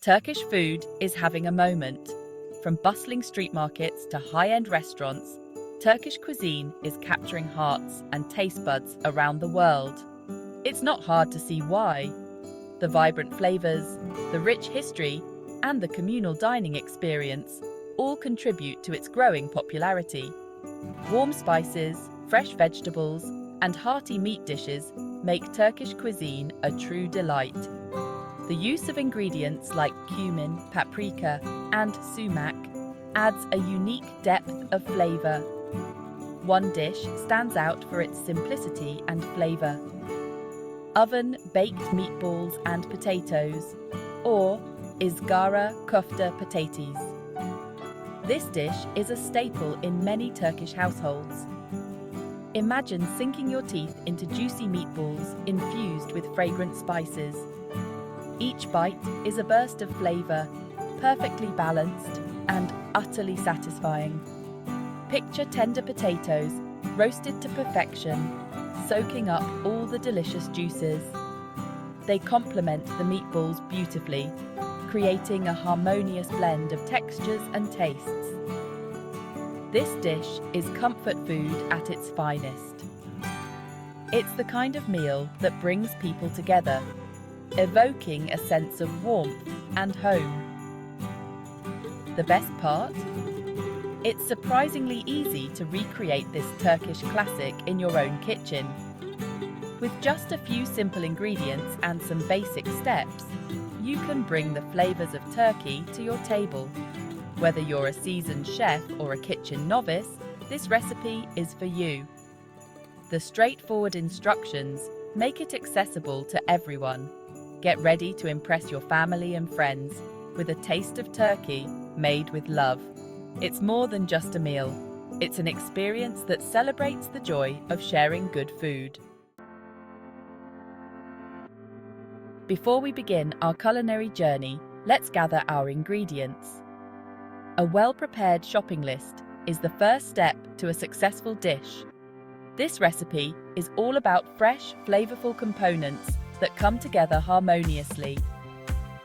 Turkish food is having a moment. From bustling street markets to high-end restaurants, Turkish cuisine is capturing hearts and taste buds around the world. It's not hard to see why. The vibrant flavors, the rich history, and the communal dining experience all contribute to its growing popularity. Warm spices, fresh vegetables, and hearty meat dishes make Turkish cuisine a true delight. The use of ingredients like cumin, paprika, and sumac adds a unique depth of flavor. One dish stands out for its simplicity and flavor: oven-baked meatballs and potatoes, or izgara köfte patates. This dish is a staple in many Turkish households. Imagine sinking your teeth into juicy meatballs infused with fragrant spices. Each bite is a burst of flavor, perfectly balanced and utterly satisfying. Picture tender potatoes, roasted to perfection, soaking up all the delicious juices. They complement the meatballs beautifully, creating a harmonious blend of textures and tastes. This dish is comfort food at its finest. It's the kind of meal that brings people together, evoking a sense of warmth and home. The best part? It's surprisingly easy to recreate this Turkish classic in your own kitchen. With just a few simple ingredients and some basic steps, you can bring the flavors of Turkey to your table. Whether you're a seasoned chef or a kitchen novice, this recipe is for you. The straightforward instructions make it accessible to everyone. Get ready to impress your family and friends with a taste of Turkey made with love. It's more than just a meal. It's an experience that celebrates the joy of sharing good food. Before we begin our culinary journey, let's gather our ingredients. A well-prepared shopping list is the first step to a successful dish. This recipe is all about fresh, flavorful components that come together harmoniously.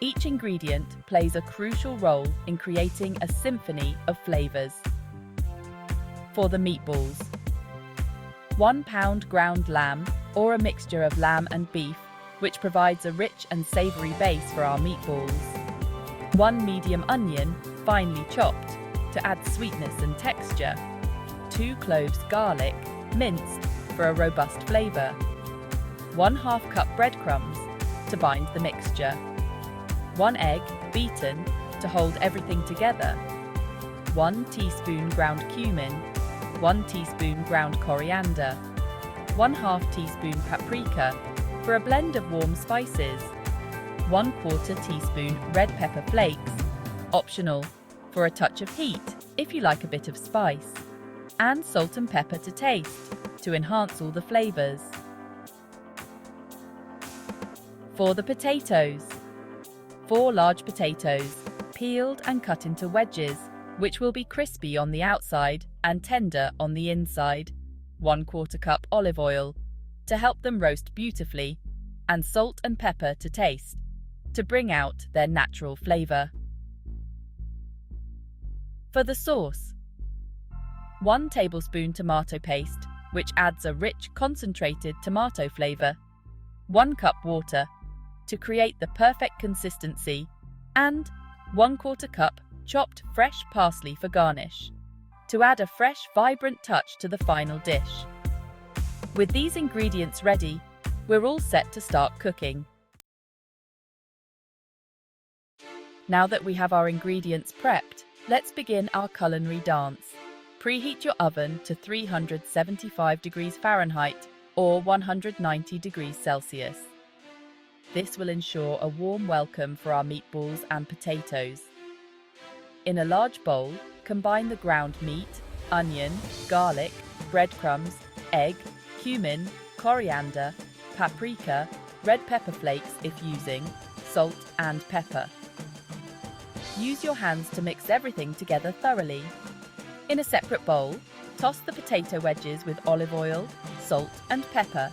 Each ingredient plays a crucial role in creating a symphony of flavors. For the meatballs: 1 pound ground lamb, or a mixture of lamb and beef, which provides a rich and savory base for our meatballs. 1 medium onion, finely chopped, to add sweetness and texture. 2 cloves garlic, minced, for a robust flavor. 1/2 cup breadcrumbs, to bind the mixture. 1 egg, beaten, to hold everything together. 1 teaspoon ground cumin. 1 teaspoon ground coriander. 1/2 teaspoon paprika, for a blend of warm spices. 1/4 teaspoon red pepper flakes, optional, for a touch of heat if you like a bit of spice. And salt and pepper to taste, to enhance all the flavors. For the potatoes: 4 large potatoes, peeled and cut into wedges, which will be crispy on the outside and tender on the inside. 1/4 cup olive oil, to help them roast beautifully, and salt and pepper to taste, to bring out their natural flavor. For the sauce: 1 tablespoon tomato paste, which adds a rich, concentrated tomato flavor. 1 cup water, to create the perfect consistency, and 1/4 cup chopped fresh parsley for garnish, to add a fresh, vibrant touch to the final dish. With these ingredients ready, we're all set to start cooking. Now that we have our ingredients prepped, let's begin our culinary dance. Preheat your oven to 375 degrees Fahrenheit or 190 degrees Celsius. This will ensure a warm welcome for our meatballs and potatoes. In a large bowl, combine the ground meat, onion, garlic, breadcrumbs, egg, cumin, coriander, paprika, red pepper flakes if using, salt and pepper. Use your hands to mix everything together thoroughly. In a separate bowl, toss the potato wedges with olive oil, salt and pepper.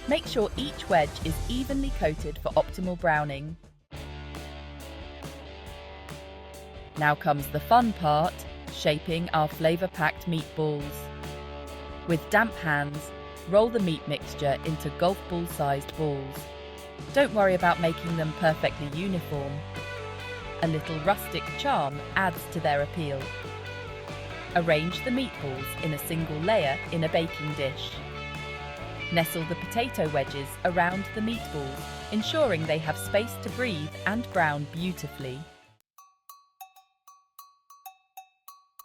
Make sure each wedge is evenly coated for optimal browning. Now comes the fun part, shaping our flavor-packed meatballs. With damp hands, roll the meat mixture into golf ball-sized balls. Don't worry about making them perfectly uniform. A little rustic charm adds to their appeal. Arrange the meatballs in a single layer in a baking dish. Nestle the potato wedges around the meatballs, ensuring they have space to breathe and brown beautifully.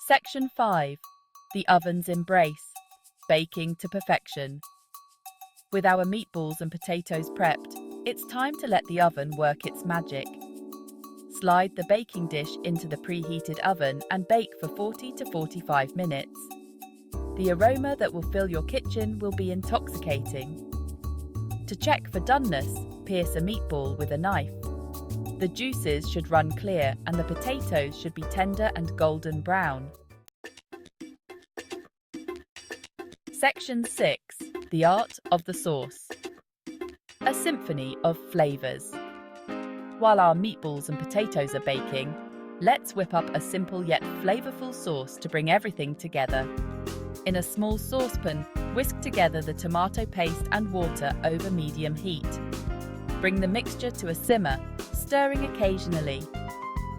Section 5. The oven's embrace. Baking to perfection. With our meatballs and potatoes prepped, it's time to let the oven work its magic. Slide the baking dish into the preheated oven and bake for 40 to 45 minutes. The aroma that will fill your kitchen will be intoxicating. To check for doneness, pierce a meatball with a knife. The juices should run clear and the potatoes should be tender and golden brown. Section 6. The art of the sauce. A symphony of flavors. While our meatballs and potatoes are baking, let's whip up a simple yet flavorful sauce to bring everything together. In a small saucepan, whisk together the tomato paste and water over medium heat. Bring the mixture to a simmer, stirring occasionally.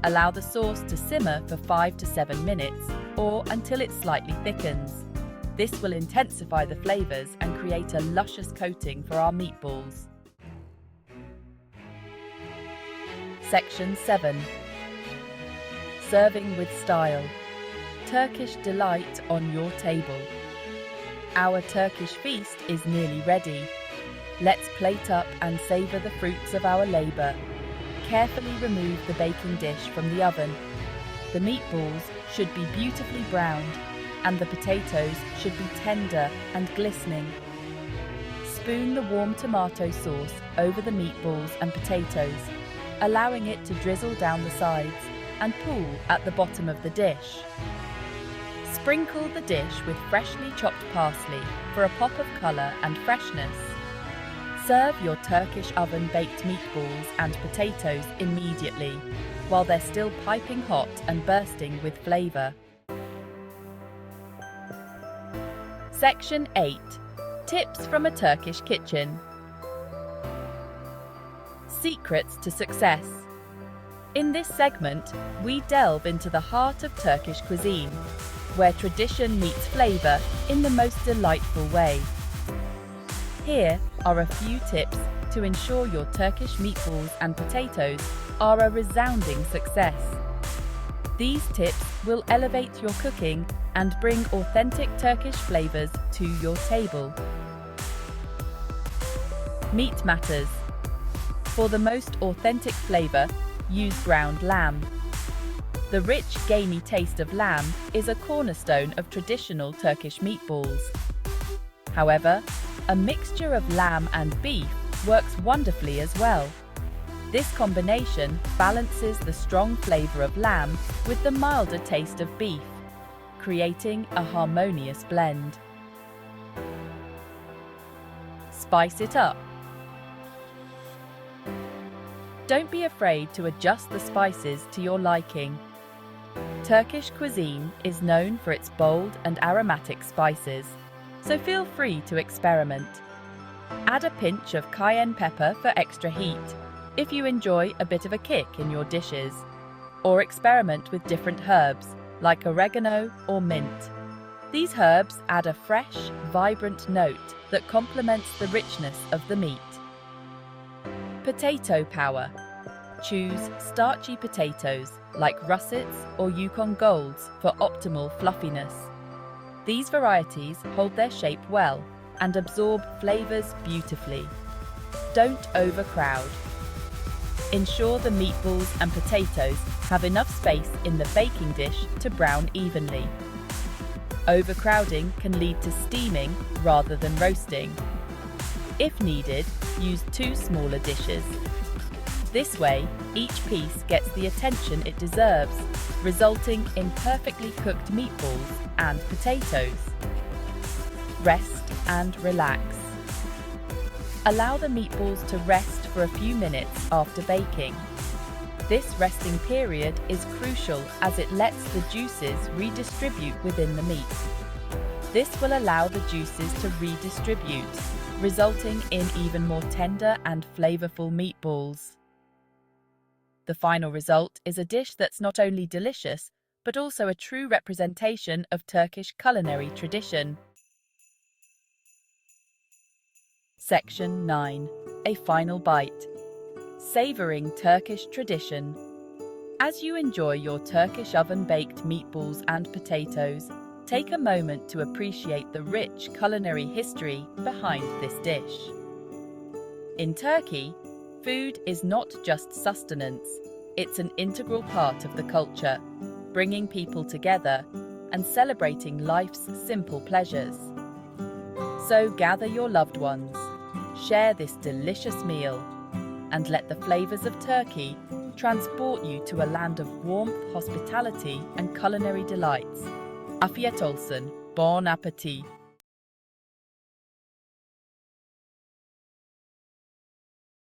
Allow the sauce to simmer for 5 to 7 minutes, or until it slightly thickens. This will intensify the flavors and create a luscious coating for our meatballs. Section 7. Serving with style. Turkish delight on your table. Our Turkish feast is nearly ready. Let's plate up and savor the fruits of our labor. Carefully remove the baking dish from the oven. The meatballs should be beautifully browned, and the potatoes should be tender and glistening. Spoon the warm tomato sauce over the meatballs and potatoes, allowing it to drizzle down the sides and pool at the bottom of the dish. Sprinkle the dish with freshly chopped parsley for a pop of colour and freshness. Serve your Turkish oven-baked meatballs and potatoes immediately, while they're still piping hot and bursting with flavour. Section 8. Tips from a Turkish kitchen. Secrets to success. In this segment, we delve into the heart of Turkish cuisine, where tradition meets flavour in the most delightful way. Here are a few tips to ensure your Turkish meatballs and potatoes are a resounding success. These tips will elevate your cooking and bring authentic Turkish flavours to your table. Meat matters. For the most authentic flavour, use ground lamb. The rich, gamey taste of lamb is a cornerstone of traditional Turkish meatballs. However, a mixture of lamb and beef works wonderfully as well. This combination balances the strong flavour of lamb with the milder taste of beef, creating a harmonious blend. Spice it up. Don't be afraid to adjust the spices to your liking. Turkish cuisine is known for its bold and aromatic spices, so feel free to experiment. Add a pinch of cayenne pepper for extra heat, if you enjoy a bit of a kick in your dishes, or experiment with different herbs like oregano or mint. These herbs add a fresh, vibrant note that complements the richness of the meat. Potato power. Choose starchy potatoes like russets or Yukon Golds for optimal fluffiness. These varieties hold their shape well and absorb flavours beautifully. Don't overcrowd. Ensure the meatballs and potatoes have enough space in the baking dish to brown evenly. Overcrowding can lead to steaming rather than roasting. If needed, use 2 smaller dishes. This way, each piece gets the attention it deserves, resulting in perfectly cooked meatballs and potatoes. Rest and relax. Allow the meatballs to rest for a few minutes after baking. This resting period is crucial as it lets the juices redistribute within the meat. This will allow the juices to redistribute, resulting in even more tender and flavorful meatballs. The final result is a dish that's not only delicious, but also a true representation of Turkish culinary tradition. Section 9. A final bite. Savoring Turkish tradition. As you enjoy your Turkish oven-baked meatballs and potatoes, take a moment to appreciate the rich culinary history behind this dish. In Turkey, food is not just sustenance, it's an integral part of the culture, bringing people together and celebrating life's simple pleasures. So gather your loved ones, share this delicious meal, and let the flavors of Turkey transport you to a land of warmth, hospitality, and culinary delights. Afiyet olsun, bon appétit!